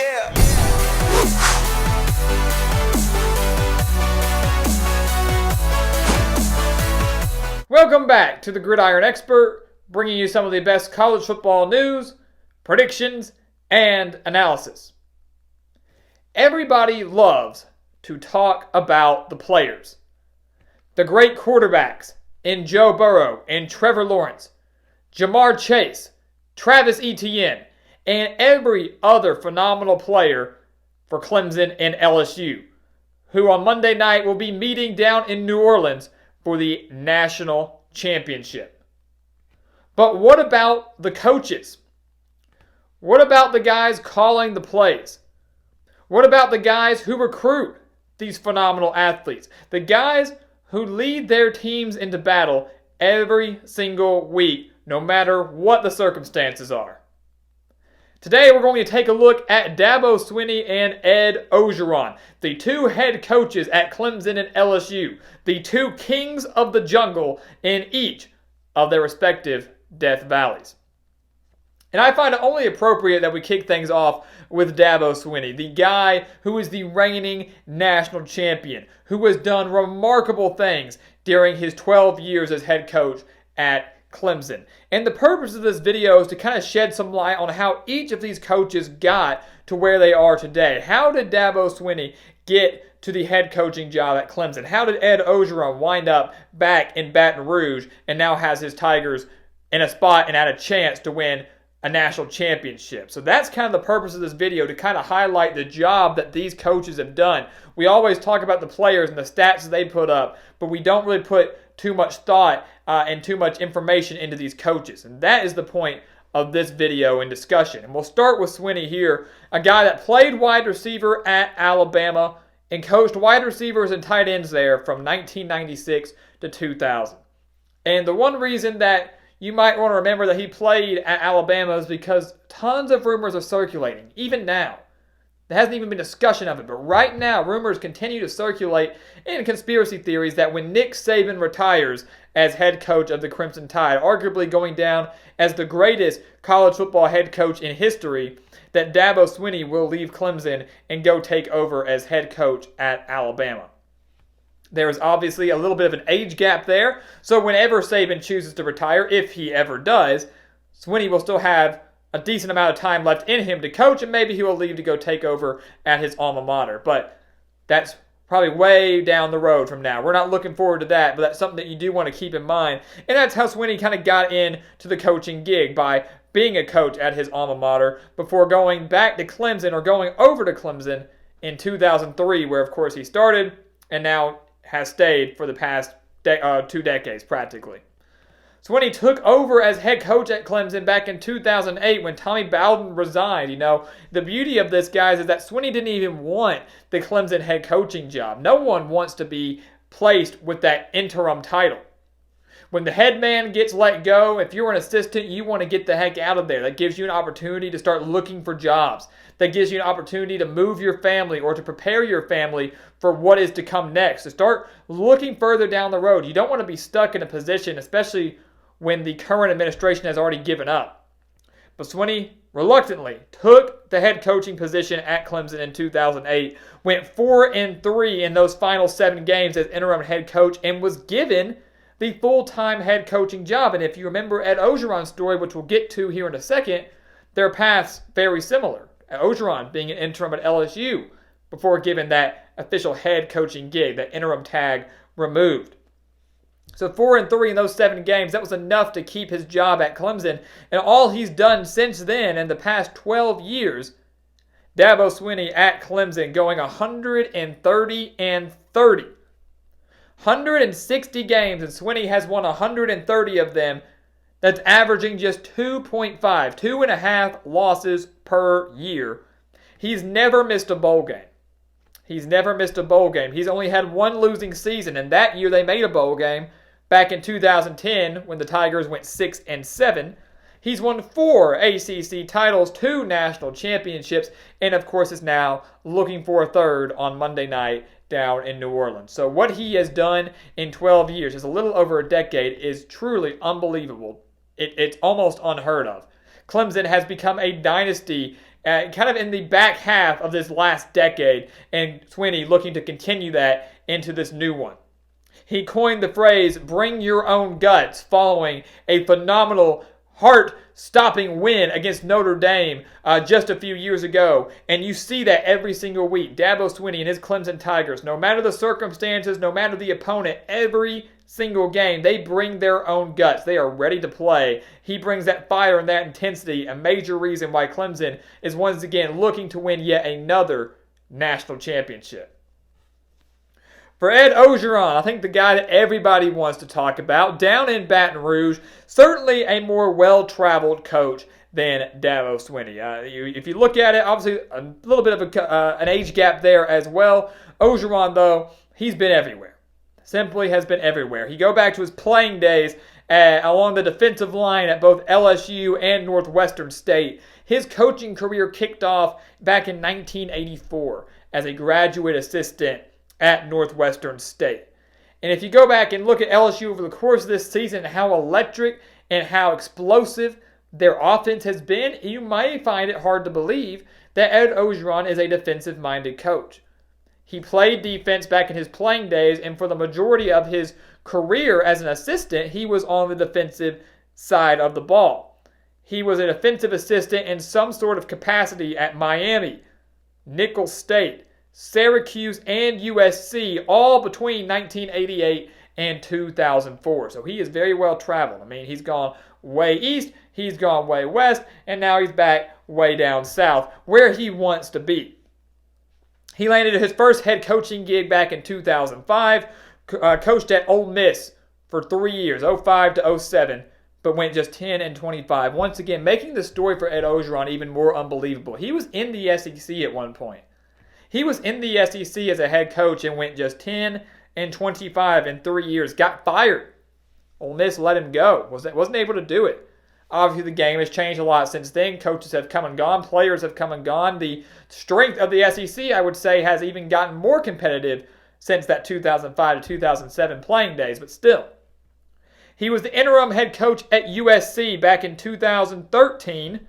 Yeah. Welcome back to the Gridiron Expert, bringing you some of the best college football news, predictions, and analysis. Everybody loves to talk about the players. The great quarterbacks in Joe Burrow and Trevor Lawrence, Jamar Chase, Travis Etienne, and every other phenomenal player for Clemson and LSU, who on Monday night will be meeting down in New Orleans for the national championship. But what about the coaches? What about the guys calling the plays? What about the guys who recruit these phenomenal athletes? The guys who lead their teams into battle every single week, no matter what the circumstances are. Today we're going to take a look at Dabo Swinney and Ed Orgeron, the two head coaches at Clemson and LSU, the two kings of the jungle in each of their respective Death Valleys. And I find it only appropriate that we kick things off with Dabo Swinney, the guy who is the reigning national champion, who has done remarkable things during his 12 years as head coach at Clemson. And the purpose of this video is to kind of shed some light on how each of these coaches got to where they are today. How did Dabo Swinney get to the head coaching job at Clemson? How did Ed Orgeron wind up back in Baton Rouge and now has his Tigers in a spot and had a chance to win a national championship? So that's kind of the purpose of this video, to kind of highlight the job that these coaches have done. We always talk about the players and the stats they put up, but we don't really put too much thought and too much information into these coaches. And that is the point of this video and discussion. And we'll start with Swinney here, a guy that played wide receiver at Alabama and coached wide receivers and tight ends there from 1996 to 2000. And the one reason that you might want to remember that he played at Alabama is because tons of rumors are circulating, even now. There hasn't even been discussion of it, but right now rumors continue to circulate in conspiracy theories that when Nick Saban retires as head coach of the Crimson Tide, arguably going down as the greatest college football head coach in history, that Dabo Swinney will leave Clemson and go take over as head coach at Alabama. There is obviously a little bit of an age gap there, so whenever Saban chooses to retire, if he ever does, Swinney will still have a decent amount of time left in him to coach, and maybe he will leave to go take over at his alma mater. But that's probably way down the road from now. We're not looking forward to that, but that's something that you do want to keep in mind. And that's how Swinney kind of got into the coaching gig, by being a coach at his alma mater before going back to Clemson, or going over to Clemson in 2003, where of course he started and now has stayed for the past 2 decades practically. So when he took over as head coach at Clemson back in 2008 when Tommy Bowden resigned, the beauty of this, guys, is that Swinney didn't even want the Clemson head coaching job. No one wants to be placed with that interim title. When the head man gets let go, if you're an assistant, you want to get the heck out of there. That gives you an opportunity to start looking for jobs. That gives you an opportunity to move your family or to prepare your family for what is to come next. To start looking further down the road. You don't want to be stuck in a position, especially when the current administration has already given up. But Swinney reluctantly took the head coaching position at Clemson in 2008, went 4-3 in those final 7 games as interim head coach, and was given the full-time head coaching job. And if you remember Ed Orgeron's story, which we'll get to here in a second, their paths very similar. Orgeron being an interim at LSU before given that official head coaching gig, that interim tag removed. So 4-3 in those 7 games, that was enough to keep his job at Clemson. And all he's done since then, in the past 12 years, Dabo Swinney at Clemson going 130-30. 160 games, and Swinney has won 130 of them. That's averaging just 2.5 losses per year. He's never missed a bowl game. He's only had 1 losing season, and that year they made a bowl game back in 2010 when the Tigers went 6-7. He's won 4 ACC titles, 2 national championships, and of course is now looking for a 3rd on Monday night down in New Orleans. So what he has done in 12 years, just a little over a decade, is truly unbelievable. It's almost unheard of. Clemson has become a dynasty kind of in the back half of this last decade, and Swinney looking to continue that into this new one. He coined the phrase, "bring your own guts," following a phenomenal heart-stopping win against Notre Dame just a few years ago. And you see that every single week. Dabo Swinney and his Clemson Tigers, no matter the circumstances, no matter the opponent, every single game, they bring their own guts. They are ready to play. He brings that fire and that intensity, a major reason why Clemson is once again looking to win yet another national championship. For Ed Orgeron, I think the guy that everybody wants to talk about, down in Baton Rouge, certainly a more well-traveled coach than Dabo Swinney. If you look at it, obviously a little bit of an age gap there as well. Orgeron, though, he's been everywhere. Simply has been everywhere. You go back to his playing days along the defensive line at both LSU and Northwestern State. His coaching career kicked off back in 1984 as a graduate assistant at Northwestern State. And if you go back and look at LSU over the course of this season, how electric and how explosive their offense has been, you might find it hard to believe that Ed Orgeron is a defensive-minded coach. He played defense back in his playing days, and for the majority of his career as an assistant, he was on the defensive side of the ball. He was a defensive assistant in some sort of capacity at Miami, Nicholls State, Syracuse, and USC, all between 1988 and 2004. So he is very well traveled. I mean, he's gone way east, he's gone way west, and now he's back way down south, where he wants to be. He landed his first head coaching gig back in 2005, coached at Ole Miss for 3 years, 05 to 07, but went just 10-25. Once again, making the story for Ed Orgeron even more unbelievable. He was in the SEC at one point. He was in the SEC as a head coach and went just 10-25 in 3 years. Got fired. Ole Miss let him go. Wasn't able to do it. Obviously, the game has changed a lot since then. Coaches have come and gone. Players have come and gone. The strength of the SEC, I would say, has even gotten more competitive since that 2005 to 2007 playing days, but still. He was the interim head coach at USC back in 2013,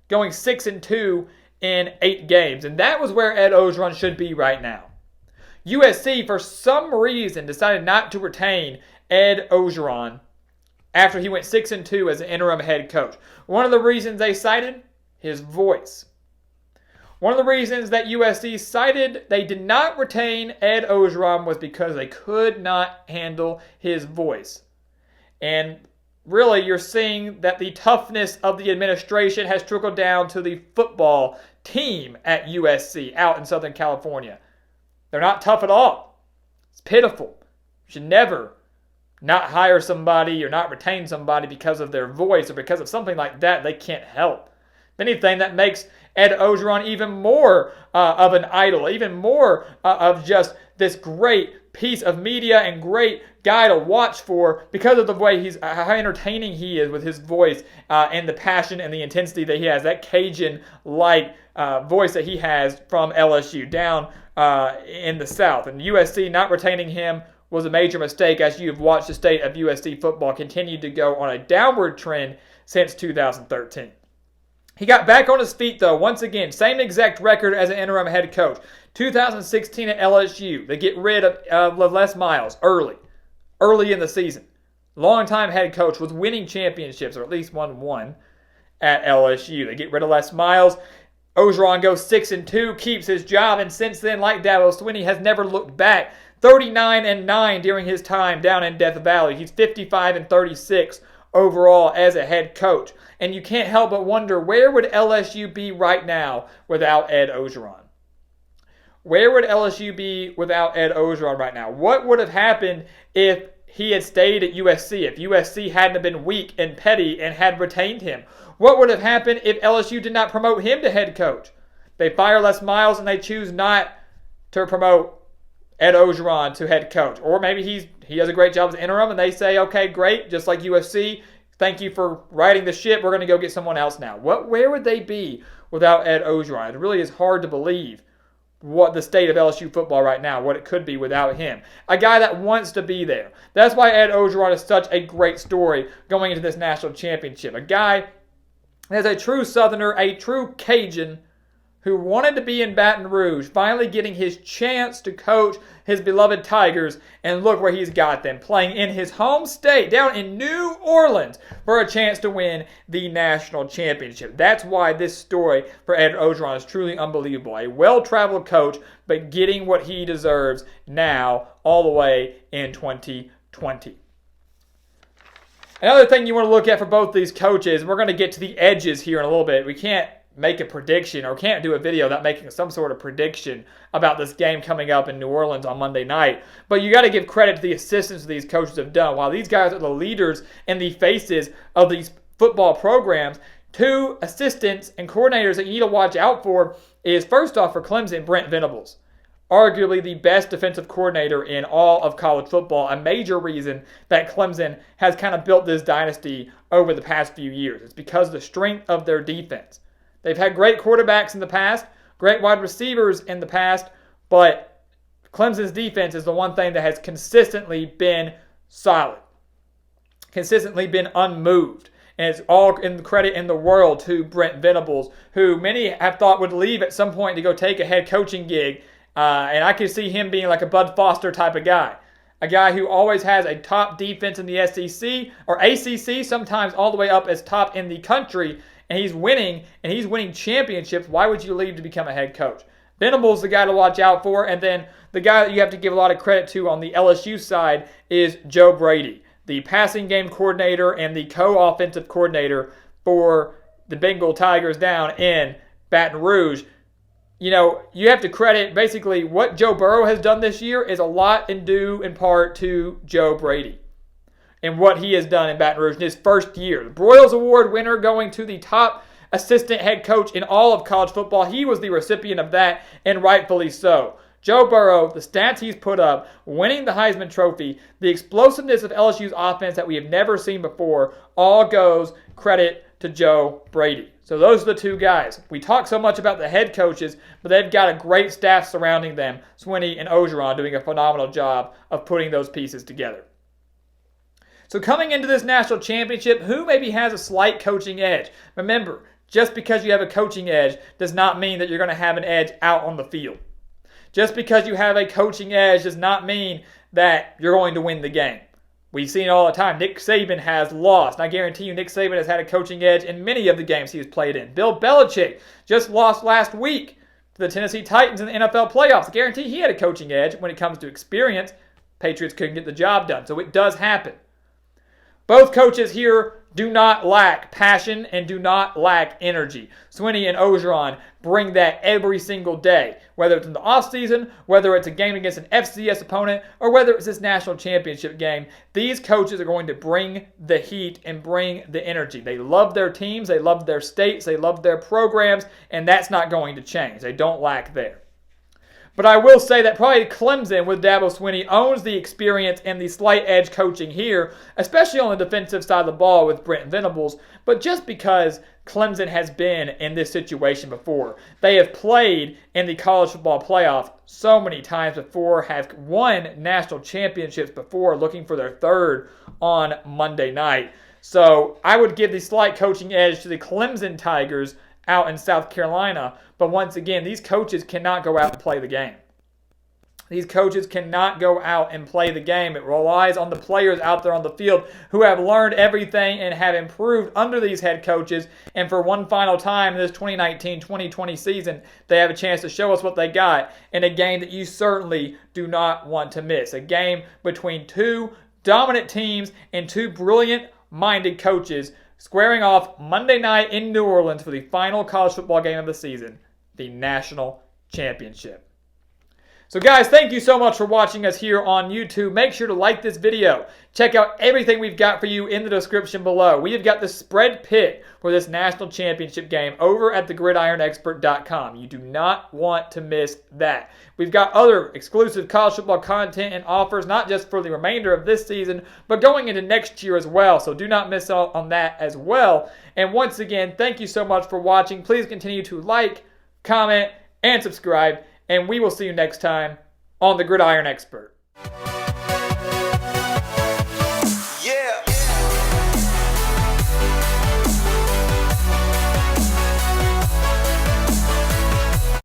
going 6-2 in 8 games. And that was where Ed Orgeron should be right now. USC, for some reason, decided not to retain Ed Orgeron after he went 6-2 as an interim head coach. One of the reasons they cited, his voice. One of the reasons that USC cited they did not retain Ed Orgeron was because they could not handle his voice. And really, you're seeing that the toughness of the administration has trickled down to the football team at USC out in Southern California. They're not tough at all. It's pitiful. You should never not hire somebody or not retain somebody because of their voice or because of something like that they can't help. If anything, that makes Ed Orgeron even more of an idol, even more of just this great piece of media and great guy to watch for because of the way how entertaining he is with his voice and the passion and the intensity that he has, that Cajun-like voice that he has from LSU down in the South. And USC not retaining him was a major mistake, as you've watched the state of USC football continue to go on a downward trend since 2013. He got back on his feet, though, once again, same exact record as an interim head coach. 2016 at LSU, they get rid of Les Miles early in the season. Longtime head coach with winning championships, or at least won one at LSU. They get rid of Les Miles. Orgeron goes 6-2, keeps his job, and since then, like Dabo Swinney, has never looked back. 39-9 during his time down in Death Valley. He's 55-36 overall as a head coach. And you can't help but wonder, where would LSU be right now without Ed Orgeron? Where would LSU be without Ed Orgeron right now? What would have happened if he had stayed at USC, if USC hadn't been weak and petty and had retained him? What would have happened if LSU did not promote him to head coach? They fire Les Miles and they choose not to promote Ed Orgeron to head coach. Or maybe he does a great job as interim and they say, okay, great, just like USC, thank you for riding the ship, we're going to go get someone else now. Where would they be without Ed Orgeron? It really is hard to believe what the state of LSU football right now, what it could be without him. A guy that wants to be there. That's why Ed Orgeron is such a great story going into this national championship. A guy that is a true Southerner, a true Cajun, who wanted to be in Baton Rouge, finally getting his chance to coach his beloved Tigers, and look where he's got them, playing in his home state, down in New Orleans, for a chance to win the national championship. That's why this story for Ed Orgeron is truly unbelievable. A well-traveled coach, but getting what he deserves now, all the way in 2020. Another thing you want to look at for both these coaches, we're going to get to the edges here in a little bit. We can't make a prediction or can't do a video without making some sort of prediction about this game coming up in New Orleans on Monday night. But you got to give credit to the assistants these coaches have done. While these guys are the leaders and the faces of these football programs, two assistants and coordinators that you need to watch out for is, first off, for Clemson, BRENT Venables. Arguably the best defensive coordinator in all of college football, a major reason that Clemson has kind of built this dynasty over the past few years. It's because of the strength of their defense. They've had great quarterbacks in the past, great wide receivers in the past, but Clemson's defense is the one thing that has consistently been solid, consistently been unmoved. And it's all in the credit in the world to BRENT Venables, who many have thought would leave at some point to go take a head coaching gig. And I could see him being like a Bud Foster type of guy. A guy who always has a top defense in the SEC or ACC, sometimes all the way up as top in the country. And he's winning championships. Why would you leave to become a head coach? Venables the guy to watch out for. And then the guy that you have to give a lot of credit to on the LSU side is Joe Brady, the passing game coordinator and the co-offensive coordinator for the Bengal Tigers down in Baton Rouge. You know, you have to credit basically what Joe Burrow has done this year is a lot due in part to Joe Brady and what he has done in Baton Rouge in his first year. The Broyles Award winner, going to the top assistant head coach in all of college football. He was the recipient of that, and rightfully so. Joe Burrow, the stats he's put up, winning the Heisman Trophy, the explosiveness of LSU's offense that we have never seen before, all goes credit to Joe Brady. So those are the two guys. We talk so much about the head coaches, but they've got a great staff surrounding them. Swinney and Orgeron doing a phenomenal job of putting those pieces together. So coming into this national championship, who maybe has a slight coaching edge? Remember, just because you have a coaching edge does not mean that you're going to have an edge out on the field. Just because you have a coaching edge does not mean that you're going to win the game. We've seen it all the time. Nick Saban has lost. And I guarantee you Nick Saban has had a coaching edge in many of the games he has played in. Bill Belichick just lost last week to the Tennessee Titans in the NFL playoffs. I guarantee he had a coaching edge when it comes to experience. Patriots couldn't get the job done. So it does happen. Both coaches here do not lack passion and do not lack energy. Swinney and Orgeron bring that every single day, whether it's in the offseason, whether it's a game against an FCS opponent, or whether it's this national championship game. These coaches are going to bring the heat and bring the energy. They love their teams, they love their states, they love their programs, and that's not going to change. They don't lack there. But I will say that probably Clemson with Dabo Swinney owns the experience and the slight edge coaching here, especially on the defensive side of the ball with BRENT Venables. But just because Clemson has been in this situation before, they have played in the college football playoff so many times before, have won national championships before, looking for their third on Monday night. So I would give the slight coaching edge to the Clemson Tigers out in South Carolina. But once again, these coaches cannot go out and play the game. These coaches cannot go out and play the game. It relies on the players out there on the field who have learned everything and have improved under these head coaches. And for one final time in this 2019-2020 season, they have a chance to show us what they got in a game that you certainly do not want to miss. A game between two dominant teams and two brilliant-minded coaches squaring off Monday night in New Orleans for the final college football game of the season, the national championship. So guys, thank you so much for watching us here on YouTube. Make sure to like this video. Check out everything we've got for you in the description below. We have got the spread pick for this national championship game over at thegridironexpert.com. You do not want to miss that. We've got other exclusive college football content and offers, not just for the remainder of this season, but going into next year as well. So do not miss out on that as well. And once again, thank you so much for watching. Please continue to like, comment, and subscribe. And we will see you next time on The Gridiron Expert.